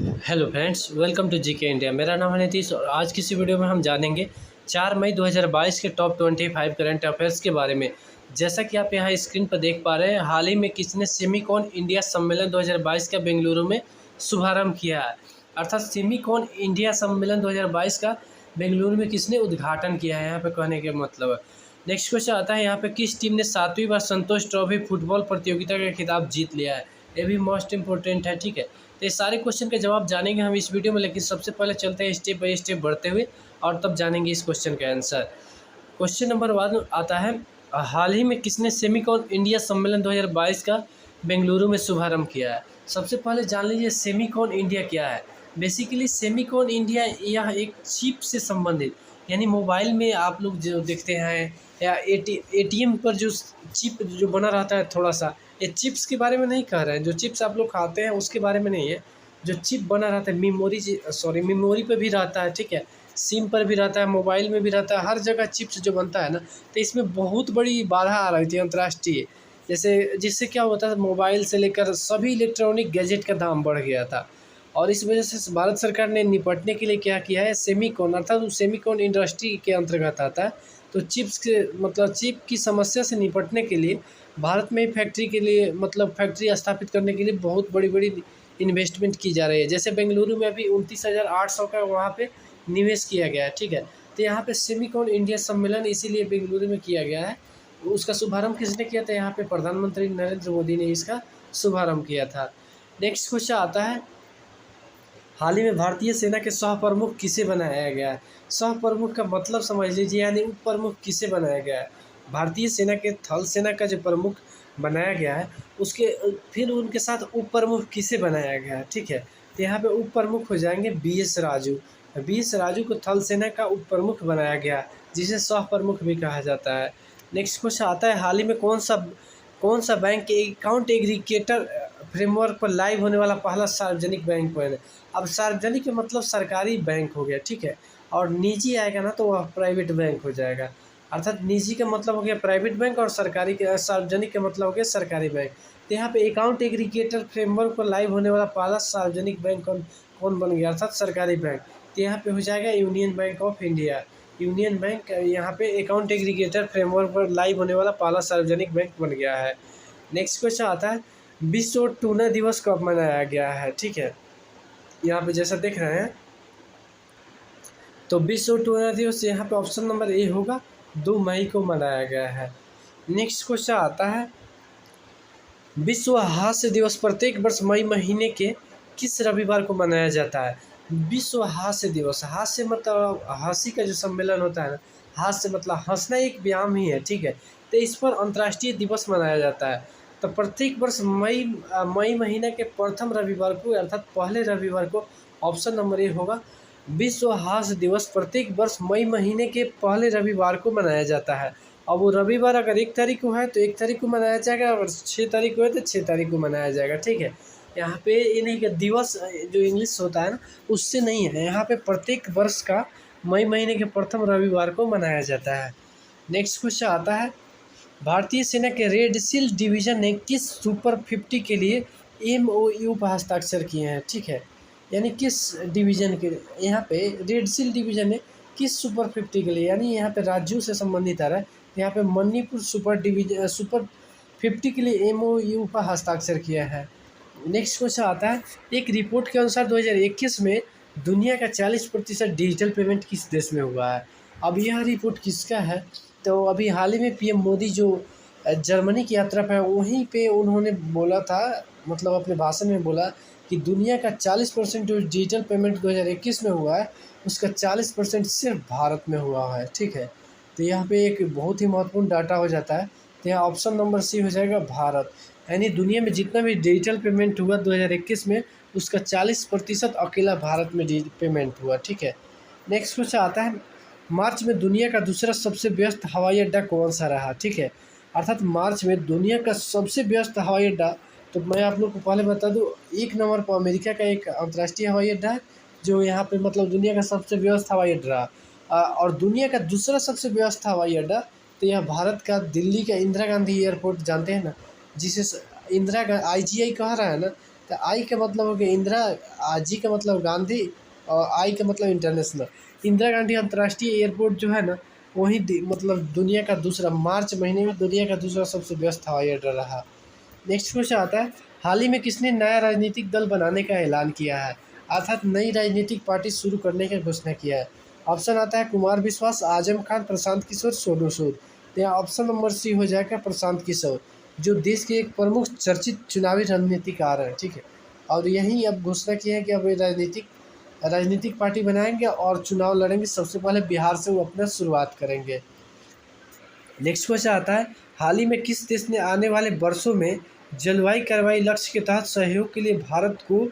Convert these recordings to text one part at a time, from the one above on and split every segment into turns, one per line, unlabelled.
Hello friends, welcome to GK India. मेरा नाम है नीतीश और आज की इस वीडियो में हम जानेंगे 4 मई 2022 के टॉप 25 करंट अफेयर्स के बारे में। जैसा कि आप यहां स्क्रीन पर देख पा रहे हैं, हाल ही में किसने सेमीकॉन इंडिया सम्मेलन 2022 का बेंगलुरु में शुभारंभ किया है। अर्थात सेमीकॉन इंडिया सम्मेलन 2022 का बेंगलुरु में किसने उद्घाटन किया है, यहाँ पे कहने का मतलब है। नेक्स्ट क्वेश्चन आता है यहाँ पे, किस टीम ने 7वीं बार संतोष ट्रॉफी फुटबॉल प्रतियोगिता का खिताब जीत लिया है। ये भी मोस्ट इंपॉर्टेंट है, ठीक है। तो ये सारे क्वेश्चन के जवाब जानेंगे हम इस वीडियो में, लेकिन सबसे पहले चलते हैं स्टेप बाय स्टेप बढ़ते हुए और तब जानेंगे इस क्वेश्चन का आंसर। क्वेश्चन नंबर 1 आता है, हाल ही में किसने सेमीकॉन इंडिया सम्मेलन 2022 का बेंगलुरु में शुभारंभ किया है। सबसे पहले जान लीजिए सेमीकॉन इंडिया क्या है। बेसिकली सेमीकॉन इंडिया यह एक चिप से संबंधित, यानी मोबाइल में आप लोग जो देखते हैं या एटीएम पर जो चिप जो बना रहता है थोड़ा सा, ये चिप्स के बारे में नहीं कह रहे हैं। जो चिप्स आप लोग खाते हैं उसके बारे में नहीं है। जो चिप बना रहता है मेमोरी पे भी रहता है, ठीक है। सिम पर भी रहता है, मोबाइल में भी रहता है, हर जगह चिप्स जो बनता है ना, तो इसमें बहुत बड़ी बाधा आ रही थी अंतर्राष्ट्रीय। जैसे जिससे क्या होता है, मोबाइल से लेकर सभी इलेक्ट्रॉनिक गैजेट का दाम बढ़ गया था। और इस वजह से भारत सरकार ने निपटने के लिए क्या किया है, सेमीकॉन अर्थात सेमीकॉन इंडस्ट्री के अंतर्गत आता है। तो चिप्स के मतलब चिप की समस्या से निपटने के लिए भारत में ही फैक्ट्री के लिए मतलब फैक्ट्री स्थापित करने के लिए बहुत बड़ी बड़ी इन्वेस्टमेंट की जा रही है। जैसे बेंगलुरु में अभी 29,800 का वहाँ पे निवेश किया गया है, ठीक है। तो यहाँ पे सेमीकॉन इंडिया सम्मेलन इसीलिए बेंगलुरु में किया गया है। उसका शुभारंभ किसने किया था, यहाँ पे प्रधानमंत्री नरेंद्र मोदी ने इसका शुभारंभ किया था। नेक्स्ट क्वेश्चन आता है, हाल ही में भारतीय सेना के सह प्रमुख किसे बनाया गया है। सह प्रमुख का मतलब समझ लीजिए, यानी उप प्रमुख किसे बनाया गया है। भारतीय सेना के थल सेना का जो प्रमुख बनाया गया है उसके फिर उनके साथ उप प्रमुख किसे बनाया गया है, ठीक है। तो यहाँ पे उप प्रमुख हो जाएंगे बीएस राजू। बीएस राजू को थल सेना का उप प्रमुख बनाया गया, जिसे सह प्रमुख भी कहा जाता है। नेक्स्ट क्वेश्चन आता है, हाल ही में कौन सा बैंक अकाउंट एग्रीगेटर फ्रेमवर्क पर लाइव होने वाला पहला सार्वजनिक बैंक बना। अब सार्वजनिक का मतलब सरकारी बैंक हो गया, ठीक है। और निजी आएगा ना तो वह प्राइवेट बैंक हो जाएगा। अर्थात निजी का मतलब हो गया प्राइवेट बैंक और सार्वजनिक का मतलब हो गया सरकारी बैंक। तो यहाँ पे अकाउंट एग्रीगेटर फ्रेमवर्क पर लाइव होने वाला पहला सार्वजनिक बैंक कौन बन गया, अर्थात सरकारी बैंक। तो यहाँ पे हो जाएगा union bank of India. Union bank यहाँ पे अकाउंट एग्रीगेटर फ्रेमवर्क पर लाइव होने वाला पहला सार्वजनिक बैंक बन गया है। नेक्स्ट क्वेश्चन आता है, विश्व टूना दिवस कब मनाया गया है, ठीक है। यहाँ पे जैसा देख रहे हैं तो विश्व टूना दिवस यहाँ पे ऑप्शन नंबर ए होगा, 2 मई को मनाया गया है। नेक्स्ट क्वेश्चन आता है, विश्व हास्य दिवस प्रत्येक वर्ष मई महीने के किस रविवार को मनाया जाता है। विश्व हास्य दिवस, हास्य मतलब हंसी का जो सम्मेलन होता है ना, हास्य मतलब हंसना एक व्यायाम ही है, ठीक है। तो इस पर अंतर्राष्ट्रीय दिवस मनाया जाता है। तो प्रत्येक वर्ष मई महीने के प्रथम रविवार को अर्थात पहले रविवार को ऑप्शन नंबर ए होगा। विश्व हास्य दिवस प्रत्येक वर्ष मई महीने के पहले रविवार को मनाया जाता है। और वो रविवार अगर 1 तारीख को है तो 1 तारीख को मनाया जाएगा, और 6 तारीख को है तो 6 तारीख को मनाया जाएगा, ठीक है। यहाँ पे ये नहीं कि दिवस जो इंग्लिश होता है ना उससे नहीं है, यहाँ पे प्रत्येक वर्ष का मई महीने के प्रथम रविवार को मनाया जाता है। नेक्स्ट क्वेश्चन आता है, भारतीय सेना के रेड सील डिवीज़न ने किस सुपर 50 के लिए MOU पर हस्ताक्षर किए हैं, ठीक है। यानी किस डिवीज़न के, यहाँ पे रेड सील डिवीज़न ने किस सुपर 50 के लिए, यानी यहाँ पे राज्यों से संबंधित आ रहा है। यहाँ पे मणिपुर सुपर 50 के लिए MOU पर हस्ताक्षर किया है। नेक्स्ट क्वेश्चन आता है, एक रिपोर्ट के अनुसार 2021 में दुनिया का 40% डिजिटल पेमेंट किस देश में हुआ है। अब यह रिपोर्ट किसका है, तो अभी हाल ही में PM मोदी जो जर्मनी की यात्रा पर है वहीं पे उन्होंने बोला था, मतलब अपने भाषण में बोला कि दुनिया का 40% जो डिजिटल पेमेंट 2021 में हुआ है उसका 40% सिर्फ भारत में हुआ है, ठीक है। तो यहाँ पे एक बहुत ही महत्वपूर्ण डाटा हो जाता है। तो यहाँ ऑप्शन नंबर सी हो जाएगा भारत, यानी दुनिया में जितना भी डिजिटल पेमेंट हुआ 2021 में उसका 40% अकेला भारत में पेमेंट हुआ, ठीक है। नेक्स्ट क्वेश्चन आता है, मार्च में दुनिया का दूसरा सबसे व्यस्त हवाई अड्डा कौन सा रहा, ठीक है। अर्थात मार्च में दुनिया का सबसे व्यस्त हवाई अड्डा, तो मैं आप लोग को पहले बता दूं, 1 नंबर पर अमेरिका का एक अंतर्राष्ट्रीय हवाई अड्डा है जो यहाँ पे मतलब दुनिया का सबसे व्यस्त हवाई अड्डा रहा। और दुनिया का दूसरा सबसे व्यस्त हवाई अड्डा तो यह भारत का दिल्ली का इंदिरा गांधी एयरपोर्ट जानते हैं ना, जिसे इंदिरा IGI कह रहा है ना, तो आई का मतलब हो गया इंदिरा, जी का मतलब गांधी, और आई का मतलब इंटरनेशनल। इंदिरा गांधी अंतर्राष्ट्रीय एयरपोर्ट जो है ना, वही मतलब दुनिया का दूसरा, मार्च महीने में दुनिया का दूसरा सबसे व्यस्त हवाई अड्डा रहा। नेक्स्ट क्वेश्चन आता है, हाल ही में किसने नया राजनीतिक दल बनाने का ऐलान किया है, अर्थात नई राजनीतिक पार्टी शुरू करने की घोषणा किया है। ऑप्शन आता है कुमार विश्वास, आजम खान, प्रशांत किशोर, सोनू सूद। तो यहाँ ऑप्शन नंबर सी हो जाएगा प्रशांत किशोर, जो देश के एक प्रमुख चर्चित चुनावी रणनीतिकार हैं, ठीक है। और यही अब घोषणा की है कि अब ये राजनीतिक पार्टी बनाएंगे और चुनाव लड़ेंगे। सबसे पहले बिहार से वो अपना शुरुआत करेंगे। नेक्स्ट क्वेश्चन आता है, हाल ही में किस देश ने आने वाले वर्षों में जलवायु कार्रवाई लक्ष्य के तहत सहयोग के लिए भारत को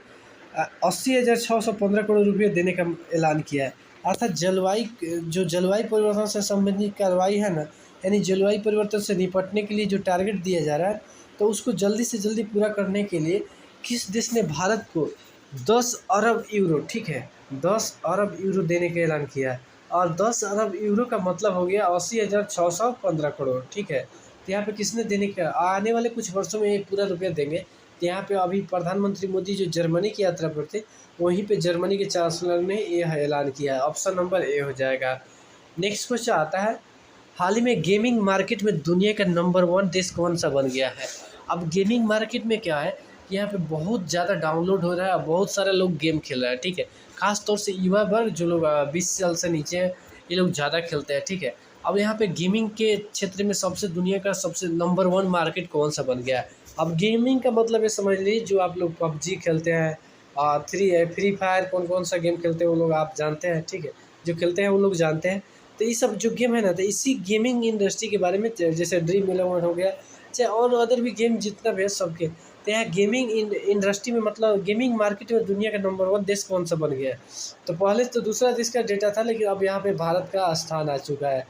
80,615 करोड़ रुपये देने का ऐलान किया है। अर्थात जलवायु परिवर्तन से संबंधित कार्रवाई है ना, यानी जलवायु परिवर्तन से निपटने के लिए जो टारगेट दिया जा रहा है, तो उसको जल्दी से जल्दी पूरा करने के लिए किस देश ने भारत को 10 अरब यूरो, ठीक है, 10 अरब यूरो देने का ऐलान किया है। और 10 अरब यूरो का मतलब हो गया 80,615 करोड़, ठीक है। तो यहाँ पे किसने देने का, आने वाले कुछ वर्षों में ये पूरा रुपया देंगे। तो यहाँ पे अभी प्रधानमंत्री मोदी जो जर्मनी की यात्रा पर थे, वहीं पे जर्मनी के चांसलर ने यह ऐलान किया है। ऑप्शन नंबर ए हो जाएगा। नेक्स्ट क्वेश्चन आता है, हाल ही में गेमिंग मार्केट में दुनिया का नंबर 1 देश कौन सा बन गया है। अब गेमिंग मार्केट में क्या है, यहाँ पे बहुत ज़्यादा डाउनलोड हो रहा है और बहुत सारे लोग गेम खेल रहे हैं, ठीक है। खास तौर से युवा वर्ग जो लोग 20 साल से नीचे हैं, ये लोग ज़्यादा खेलते हैं, ठीक है। अब यहाँ पे गेमिंग के क्षेत्र में दुनिया का सबसे नंबर 1 मार्केट कौन सा बन गया है। अब गेमिंग का मतलब ये समझ लीजिए, जो आप लोग पबजी खेलते हैं, फ्री फायर, कौन कौन सा गेम खेलते हैं वो लोग आप जानते हैं, ठीक है। जो खेलते हैं वो लोग जानते हैं। तो ये सब जो गेम है ना, तो इसी गेमिंग इंडस्ट्री के बारे में, जैसे ड्रीम इलेवन हो गया, चाहे और अदर भी गेम जितना भी है सबके, तो यहाँ गेमिंग इंडस्ट्री में मतलब गेमिंग मार्केट में दुनिया का नंबर 1 देश कौन सा बन गया है। तो पहले तो दूसरा देश का डेटा था, लेकिन अब यहाँ पे भारत का स्थान आ चुका है,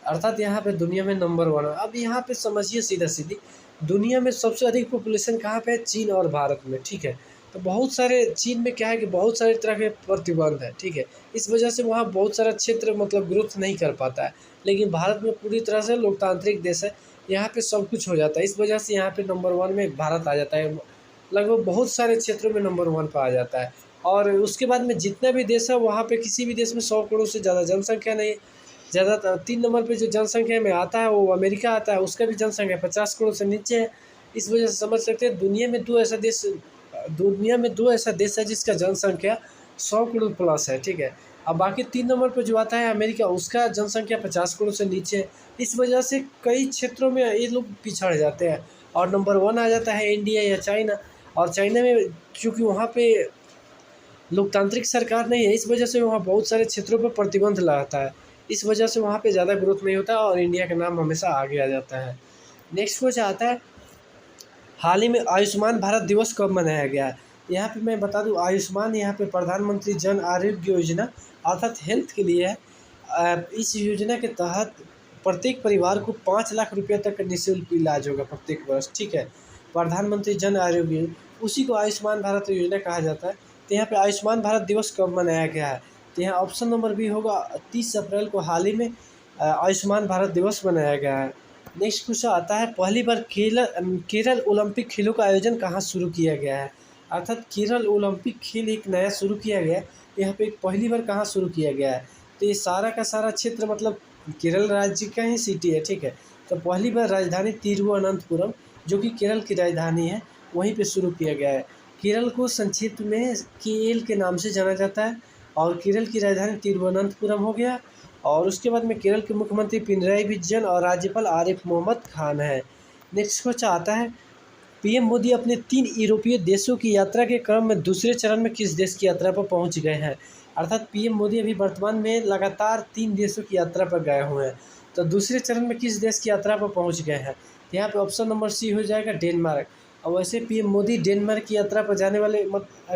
अर्थात यहाँ पे दुनिया में नंबर 1 है। अब यहाँ पे समझिए सीधा सीधी, दुनिया में सबसे अधिक पॉपुलेशन कहाँ पे है, चीन और भारत में, ठीक है। तो बहुत सारे चीन में क्या है कि बहुत सारे तरह के प्रतिबंध है, ठीक है। इस वजह से वहाँ बहुत सारा क्षेत्र मतलब ग्रोथ नहीं कर पाता है। लेकिन भारत में पूरी तरह से लोकतांत्रिक देश है, यहाँ पे सब कुछ हो जाता है। इस वजह से यहाँ पे नंबर 1 में भारत आ जाता है, लगभग बहुत सारे क्षेत्रों में नंबर 1 पर आ जाता है। और उसके बाद में जितना भी देश है, वहाँ पे किसी भी देश में 100 करोड़ से ज़्यादा जनसंख्या नहीं है। ज़्यादातर 3 नंबर पे जो जनसंख्या में आता है वो अमेरिका आता है, उसका भी जनसंख्या 50 करोड़ से नीचे है। इस वजह से समझ सकते हैं दुनिया में दो ऐसा देश है जिसका जनसंख्या 100 करोड़ प्लस है, ठीक है। अब बाकी 3 नंबर पर जो आता है अमेरिका, उसका जनसंख्या 50 करोड़ से नीचे है। इस वजह से कई क्षेत्रों में ये लोग पिछड़ जाते हैं और नंबर 1 आ जाता है इंडिया या चाइना। और चाइना में चूँकि वहाँ पे लोकतांत्रिक सरकार नहीं है, इस वजह से वहाँ बहुत सारे क्षेत्रों पर प्रतिबंध लगाता है। इस वजह से वहाँ पे ज़्यादा ग्रोथ नहीं होता और इंडिया का नाम हमेशा आगे आ जाता है। नेक्स्ट क्वेश्चन आता है, हाल ही में आयुष्मान भारत दिवस कब मनाया गया है। यहाँ पे मैं बता दूँ, आयुष्मान यहाँ पे प्रधानमंत्री जन आरोग्य योजना अर्थात हेल्थ के लिए है। इस योजना के तहत प्रत्येक परिवार को 5 लाख रुपये तक का निःशुल्क इलाज होगा प्रत्येक वर्ष, ठीक है। प्रधानमंत्री जन आरोग्य, उसी को आयुष्मान भारत योजना कहा जाता है। तो यहाँ पे आयुष्मान भारत दिवस कब मनाया गया है, तो यहाँ ऑप्शन नंबर बी होगा, 30 अप्रैल को हाल ही में आयुष्मान भारत दिवस मनाया गया है। नेक्स्ट क्वेश्चन आता है, पहली बार केरल ओलंपिक खेलों का आयोजन कहाँ शुरू किया गया है। अर्थात केरल ओलंपिक खेल एक नया शुरू किया गया है, यहाँ पे पहली बार कहाँ शुरू किया गया है। तो ये सारा का सारा क्षेत्र मतलब केरल राज्य का ही सिटी है, ठीक है। तो पहली बार राजधानी तिरुवनंतपुरम, जो कि केरल की राजधानी है, वहीं पे शुरू किया गया है। केरल को संक्षिप्त में केएल के नाम से जाना जाता है और केरल की राजधानी तिरुवनंतपुरम हो गया। और उसके बाद में केरल के मुख्यमंत्री पिनराई विजयन और राज्यपाल आरिफ मोहम्मद खान है। नेक्स्ट क्वेश्चन आता है, पीएम मोदी अपने 3 यूरोपीय देशों की यात्रा के क्रम में दूसरे चरण में किस देश की यात्रा पर पहुंच गए हैं। अर्थात पीएम मोदी अभी वर्तमान में लगातार 3 देशों की यात्रा पर गए हुए हैं, तो दूसरे चरण में किस देश की यात्रा पर पहुंच गए हैं। यहाँ पे ऑप्शन नंबर सी हो जाएगा, डेनमार्क। और वैसे पीएम मोदी डेनमार्क की यात्रा पर जाने वाले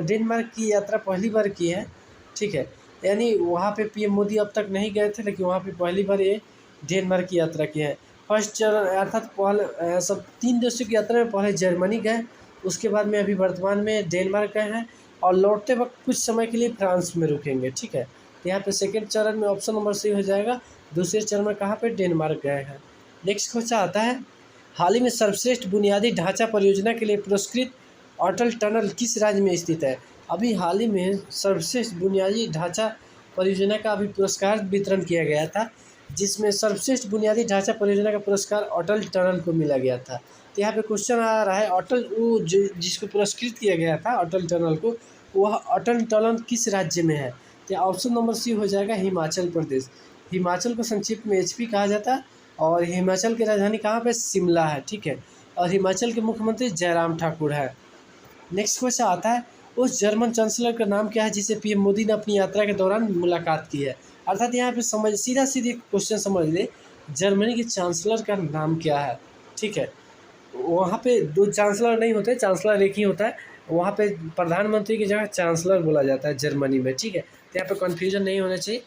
डेनमार्क की यात्रा पहली बार की है, ठीक है। यानी वहाँ पे पीएम मोदी अब तक नहीं गए थे, लेकिन वहाँ पे पहली बार ये डेनमार्क की यात्रा की है। फर्स्ट चरण अर्थात पहले सब 3 देशों की यात्रा में पहले जर्मनी गए, उसके बाद में अभी वर्तमान में डेनमार्क गए हैं और लौटते वक्त कुछ समय के लिए फ्रांस में रुकेंगे, ठीक है। तो यहाँ पे सेकेंड चरण में ऑप्शन नंबर सी हो जाएगा, दूसरे चरण में कहाँ पे, डेनमार्क गए हैं। नेक्स्ट क्वेश्चन आता है, हाल ही में सर्वश्रेष्ठ बुनियादी ढांचा परियोजना के लिए पुरस्कृत अटल टनल किस राज्य में स्थित है? अभी हाल ही में सर्वश्रेष्ठ बुनियादी ढांचा परियोजना का अभी पुरस्कार वितरण किया गया था, जिसमें सर्वश्रेष्ठ बुनियादी ढांचा परियोजना का पुरस्कार अटल टनल को मिला गया था। तो यहाँ पे क्वेश्चन आ रहा है, अटल वो जिसको पुरस्कृत किया गया था अटल टनल को, वह अटल टनल किस राज्य में है? तो ऑप्शन नंबर सी हो जाएगा हिमाचल प्रदेश। हिमाचल को संक्षिप्त में एचपी कहा जाता है और हिमाचल की राजधानी कहाँ पे? शिमला है, ठीक है। और हिमाचल के मुख्यमंत्री जयराम ठाकुर है। नेक्स्ट क्वेश्चन आता है, उस जर्मन चांसलर का नाम क्या है जिसे पीएम मोदी ने अपनी यात्रा के दौरान मुलाकात की है? अर्थात यहाँ पे समझ सीधा क्वेश्चन समझ ले, जर्मनी के चांसलर का नाम क्या है, ठीक है। वहाँ पे दो चांसलर नहीं होते, चांसलर एक ही होता है। वहाँ पे प्रधानमंत्री की जगह चांसलर बोला जाता है जर्मनी में, ठीक है। तो यहाँ पे कन्फ्यूजन नहीं होना चाहिए।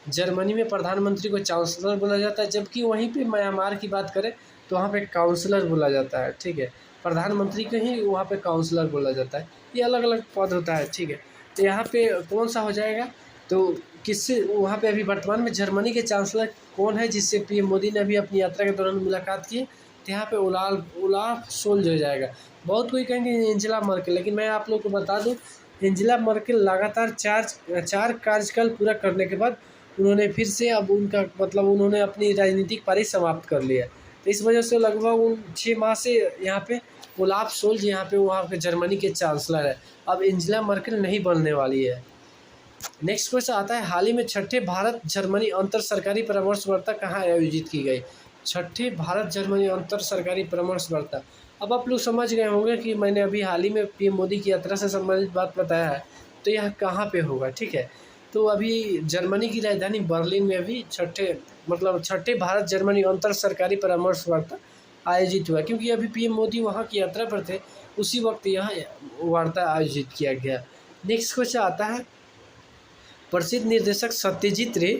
जर्मनी में प्रधानमंत्री को चांसलर बोला जाता है, जबकि वहीं पे म्यांमार की बात करें तो वहाँ पे काउंसलर बोला जाता है, ठीक है। प्रधानमंत्री को ही वहाँ पे काउंसलर बोला जाता है। ये अलग अलग पद होता है, ठीक है। तो यहाँ पे कौन सा हो जाएगा? तो किससे वहाँ पे अभी वर्तमान में जर्मनी के चांसलर कौन है जिससे पीएम मोदी ने अभी अपनी यात्रा के दौरान मुलाकात की? तो यहाँ पे ओलाफ शोल्ज हो जाएगा। बहुत कोई कहेंगे एंजेला मर्केल, लेकिन मैं आप लोग को बता दूँ, एंजेला मर्केल लगातार चार कार्यकाल पूरा करने के बाद उन्होंने फिर से अब उनका मतलब उन्होंने अपनी राजनीतिक पारी समाप्त कर लिया। तो इस वजह से लगभग 6 माह से यहाँ पे ओलाफ शोल्ज यहाँ पे वहाँ पे जर्मनी के चांसलर है। अब एंजेला मर्केल नहीं बनने वाली है। नेक्स्ट क्वेश्चन आता है, हाल ही में छठे भारत जर्मनी अंतर सरकारी परामर्श वार्ता कहाँ आयोजित की गई? छठे भारत जर्मनी अंतर सरकारी परामर्श वार्ता। अब आप लोग समझ गए होंगे कि मैंने अभी हाल ही में पीएम मोदी की यात्रा से संबंधित बात बताया है, तो यह कहाँ पे होगा, ठीक है। तो अभी जर्मनी की राजधानी बर्लिन में अभी छठे भारत जर्मनी अंतर सरकारी परामर्श वार्ता आयोजित हुआ, क्योंकि अभी पीएम मोदी वहाँ की यात्रा पर थे, उसी वक्त यहाँ वार्ता आयोजित किया गया। नेक्स्ट क्वेश्चन आता है, प्रसिद्ध निर्देशक सत्यजीत रे,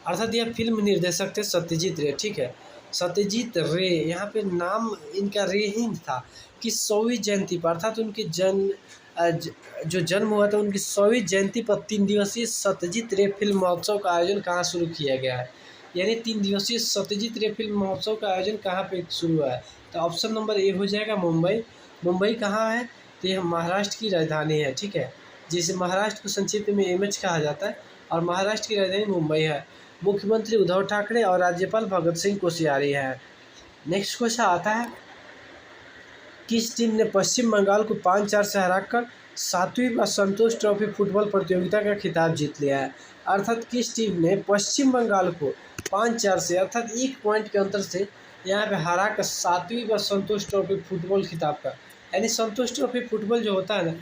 अर्थात यह फिल्म निर्देशक थे सत्यजीत रे, ठीक है। सत्यजीत रे, यहाँ पे नाम इनका रे ही था कि 100वीं जयंती पर, अर्थात उनके जो जन्म हुआ था उनकी 100वीं जयंती पर 3 दिवसीय सत्यजीत रे फिल्म महोत्सव का आयोजन कहाँ शुरू किया गया है? यानी 3 दिवसीय सत्यजीत रे फिल्म महोत्सव का आयोजन कहाँ पे शुरू हुआ है? तो ऑप्शन नंबर ए हो जाएगा मुंबई। मुंबई कहाँ है? तो यह महाराष्ट्र की राजधानी है, ठीक है, जिसे महाराष्ट्र को संक्षिप्त में एमएच कहा जाता है, और महाराष्ट्र की राजधानी मुंबई है। मुख्यमंत्री उद्धव ठाकरे और राज्यपाल भगत सिंह कोश्यारी है। नेक्स्ट क्वेश्चन आता है, किस टीम ने पश्चिम बंगाल को 5-4 से हराकर 7वीं बार संतोष ट्रॉफी फुटबॉल प्रतियोगिता का खिताब जीत लिया है? अर्थात किस टीम ने पश्चिम बंगाल को 5-4 से, अर्थात 1 पॉइंट के अंतर से यहाँ पे हरा कर 7वीं बार संतोष ट्रॉफी फुटबॉल खिताब का, यानी संतोष ट्रॉफी फुटबॉल जो होता है ना,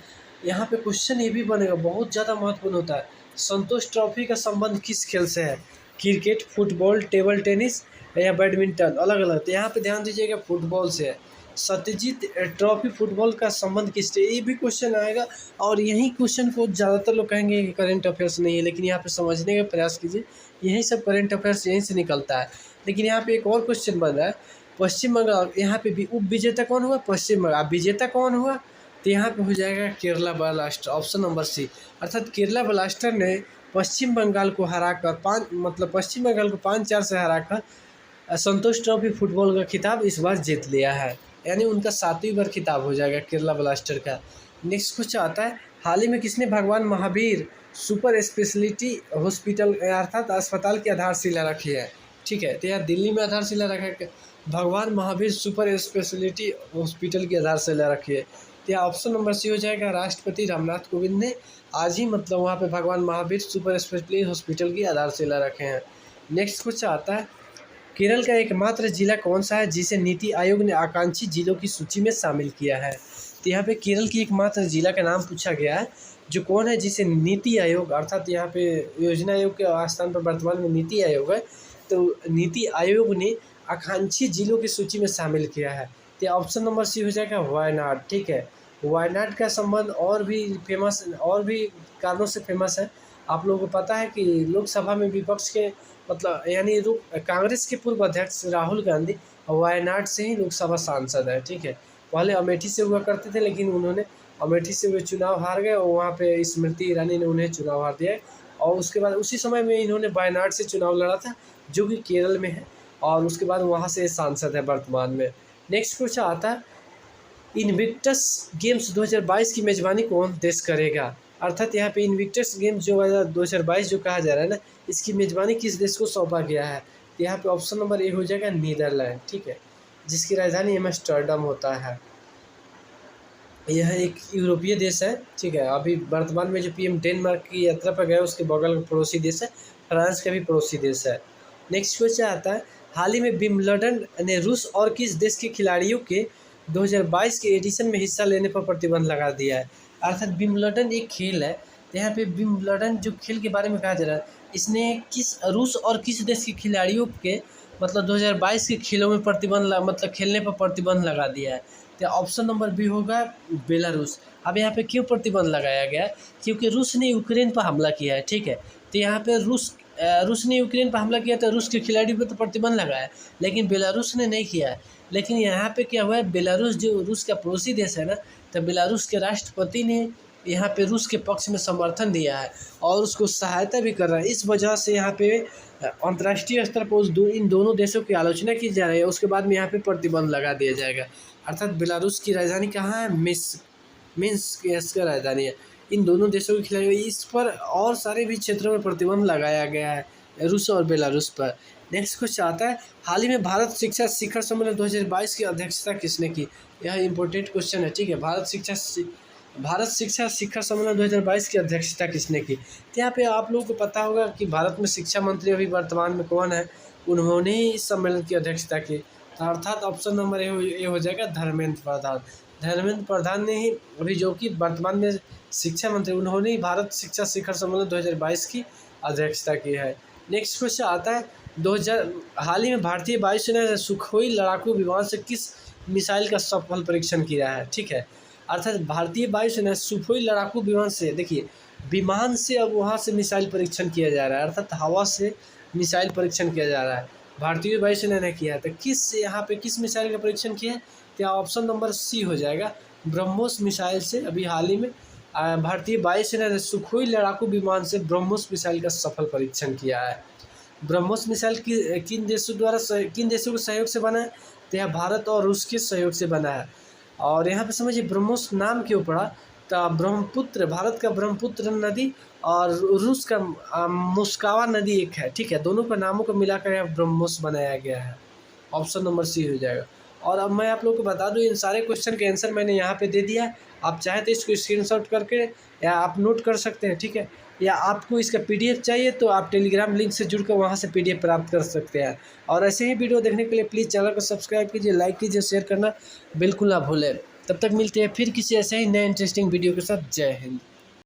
यहाँ पे क्वेश्चन ये भी बनेगा, बहुत ज़्यादा महत्वपूर्ण होता है। संतोष ट्रॉफी का संबंध किस खेल से है? क्रिकेट, फुटबॉल, टेबल टेनिस या बैडमिंटन, अलग अलग। तो यहाँ पे ध्यान दीजिएगा, फुटबॉल से है। सत्यजीत ट्रॉफी फुटबॉल का संबंध किससे? ये भी क्वेश्चन आएगा, और यही क्वेश्चन को ज़्यादातर लोग कहेंगे कि करंट अफेयर्स नहीं है, लेकिन यहाँ पे समझने का प्रयास कीजिए, यही सब करंट अफेयर्स यहीं से निकलता है। लेकिन यहाँ पे एक और क्वेश्चन बन रहा है, पश्चिम बंगाल, यहाँ पे भी उप विजेता कौन हुआ? पश्चिम बंगाल। विजेता कौन हुआ? तो यहाँ पे हो जाएगा Kerala Blaster, option number C. अर्थात केरला ब्लास्टर ने पश्चिम बंगाल को हराकर पश्चिम बंगाल को 5-4 से हराकर संतोष ट्रॉफी फुटबॉल का खिताब इस बार जीत लिया है, यानी उनका 7वीं बार खिताब हो जाएगा केरला ब्लास्टर का। नेक्स्ट क्वेश्चन आता है, हाल ही में किसने भगवान महावीर सुपर स्पेशलिटी हॉस्पिटल अर्थात अस्पताल की आधारशिला रखी है? ठीक है, तो यहाँ दिल्ली में आधारशिला रखा है, भगवान महावीर सुपर स्पेशलिटी हॉस्पिटल की आधारशिला रखी है। तो यहाँ ऑप्शन नंबर सी हो जाएगा, राष्ट्रपति रामनाथ कोविंद ने आज ही वहाँ पे भगवान महावीर सुपर स्पेशलिटी हॉस्पिटल की आधारशिला रखे हैं। नेक्स्ट क्वेश्चन आता है, केरल का एकमात्र जिला कौन सा है जिसे नीति आयोग ने आकांक्षी जिलों की सूची में शामिल किया है? तो यहाँ पे केरल की एकमात्र जिला का नाम पूछा गया है, जो कौन है जिसे नीति आयोग, अर्थात यहाँ पे योजना आयोग के स्थान पर वर्तमान में नीति आयोग है, तो नीति आयोग ने आकांक्षी जिलों की सूची में शामिल किया है। तो ऑप्शन नंबर सी हो जाएगा वायनाड, ठीक है। वायनाड का संबंध और भी कारणों से फेमस है। आप लोगों को पता है कि लोकसभा में विपक्ष के यानी कांग्रेस के पूर्व अध्यक्ष राहुल गांधी वायनाड से ही लोकसभा सांसद है, ठीक है। पहले अमेठी से हुआ करते थे, लेकिन उन्होंने अमेठी से वे चुनाव हार गए और वहाँ पे स्मृति ईरानी ने उन्हें चुनाव हार दिया, और उसके बाद उसी समय में इन्होंने वायनाड से चुनाव लड़ा था, जो कि केरल में है, और उसके बाद वहाँ से सांसद है वर्तमान में। नेक्स्ट क्वेश्चन आता है, इन्विक्टस गेम्स 2022 की मेज़बानी कौन देश करेगा? अर्थात यहाँ पे इन्विक्टस गेम्स जो 2022 जो कहा जा रहा है ना, इसकी मेज़बानी किस देश को सौंपा गया है? तो यहाँ पे ऑप्शन नंबर ए हो जाएगा नीदरलैंड, ठीक है, जिसकी राजधानी एम्स्टर्डम होता है। यह एक यूरोपीय देश है, ठीक है। अभी वर्तमान में जो पीएम डेनमार्क की यात्रा पर गया उसके बगल में पड़ोसी देश है, फ्रांस का भी पड़ोसी देश है। नेक्स्ट क्वेश्चन आता है, हाल ही में विंबलडन ने रूस और किस देश के खिलाड़ियों के 2022 के एडिशन में हिस्सा लेने पर प्रतिबंध लगा दिया है? अर्थात विंबलडन एक खेल है, तो यहाँ पे विंबलडन जो खेल के बारे में कहा जा रहा है, इसने रूस और किस देश के खिलाड़ियों के मतलब 2022 के खेलों में प्रतिबंध मतलब खेलने पर प्रतिबंध लगा दिया है। तो ऑप्शन नंबर बी होगा बेलारूस। अब यहाँ पे क्यों प्रतिबंध लगाया गया? क्योंकि रूस ने यूक्रेन पर हमला किया है, ठीक है। तो यहाँ पे रूस ने यूक्रेन पर हमला किया तो रूस के खिलाड़ियों पर तो प्रतिबंध लगाया, लेकिन बेलारूस ने नहीं किया है। लेकिन यहाँ पे क्या हुआ है, बेलारूस जो रूस का पड़ोसी देश है ना, तो बेलारूस के राष्ट्रपति ने यहाँ पे रूस के पक्ष में समर्थन दिया है और उसको सहायता भी कर रहा है। इस वजह से यहाँ पे अंतर्राष्ट्रीय स्तर पर इन दोनों देशों की आलोचना की जा रही है। उसके बाद में यहाँ पे प्रतिबंध लगा दिया जाएगा। अर्थात बेलारूस की राजधानी कहाँ है? मिन्स्क इसका राजधानी है। इन दोनों देशों के खिलाफ इस पर और सारे भी क्षेत्रों में प्रतिबंध लगाया गया है, रूस और बेलारूस पर। नेक्स्ट क्वेश्चन आता है, हाल ही में भारत शिक्षा शिखर सम्मेलन 2022 की अध्यक्षता किसने की? यह इंपॉर्टेंट क्वेश्चन है, ठीक है। भारत शिक्षा शिखर सम्मेलन 2022 की अध्यक्षता किसने की? तो यहाँ पे आप लोगों को पता होगा कि भारत में शिक्षा मंत्री अभी वर्तमान में कौन है, उन्होंने ही इस सम्मेलन की अध्यक्षता की। अर्थात ऑप्शन नंबर ए हो जाएगा धर्मेंद्र प्रधान। धर्मेंद्र प्रधान ने ही अभी जो कि वर्तमान में शिक्षा मंत्री, उन्होंने ही भारत शिक्षा शिखर सम्मेलन 2022 की अध्यक्षता की है। नेक्स्ट क्वेश्चन आता है, हाल ही में भारतीय वायुसेना ने सुखोई लड़ाकू विमान से किस मिसाइल का सफल परीक्षण किया है? ठीक है, अर्थात भारतीय वायुसेना सुखोई लड़ाकू विमान से, देखिए विमान से अब वहाँ से मिसाइल परीक्षण किया जा रहा है, अर्थात हवा से मिसाइल परीक्षण किया जा रहा है। भारतीय वायुसेना ने किया तो यहाँ पे किस मिसाइल का परीक्षण किया है? तो ऑप्शन नंबर सी हो जाएगा, ब्रह्मोस मिसाइल से अभी हाल ही में भारतीय वायुसेना ने सुखोई लड़ाकू विमान से ब्रह्मोस मिसाइल का सफल परीक्षण किया है। ब्रह्मोस मिसाइल किन देशों के सहयोग से बना है? तो यह भारत और रूस के सहयोग से बना है। और यहाँ पे समझिए ब्रह्मोस नाम क्यों पड़ा? तो ब्रह्मपुत्र, भारत का ब्रह्मपुत्र नदी और रूस का मुस्कावा नदी एक है, ठीक है। दोनों का नामों को मिलाकर यहाँ ब्रह्मोस बनाया गया है। ऑप्शन नंबर सी हो जाएगा। और अब मैं आप लोगों को बता दूं, इन सारे क्वेश्चन के आंसर मैंने यहाँ पे दे दिया है। आप चाहे तो इसको स्क्रीनशॉट करके या आप नोट कर सकते हैं, ठीक है। या आपको इसका पीडीएफ चाहिए तो आप टेलीग्राम लिंक से जुड़कर वहाँ से पीडीएफ प्राप्त कर सकते हैं। और ऐसे ही वीडियो देखने के लिए प्लीज़ चैनल को सब्सक्राइब कीजिए, लाइक कीजिए, शेयर करना बिल्कुल ना भूलें। तब तक मिलते हैं फिर किसी ऐसे ही नए इंटरेस्टिंग वीडियो के साथ। जय हिंद।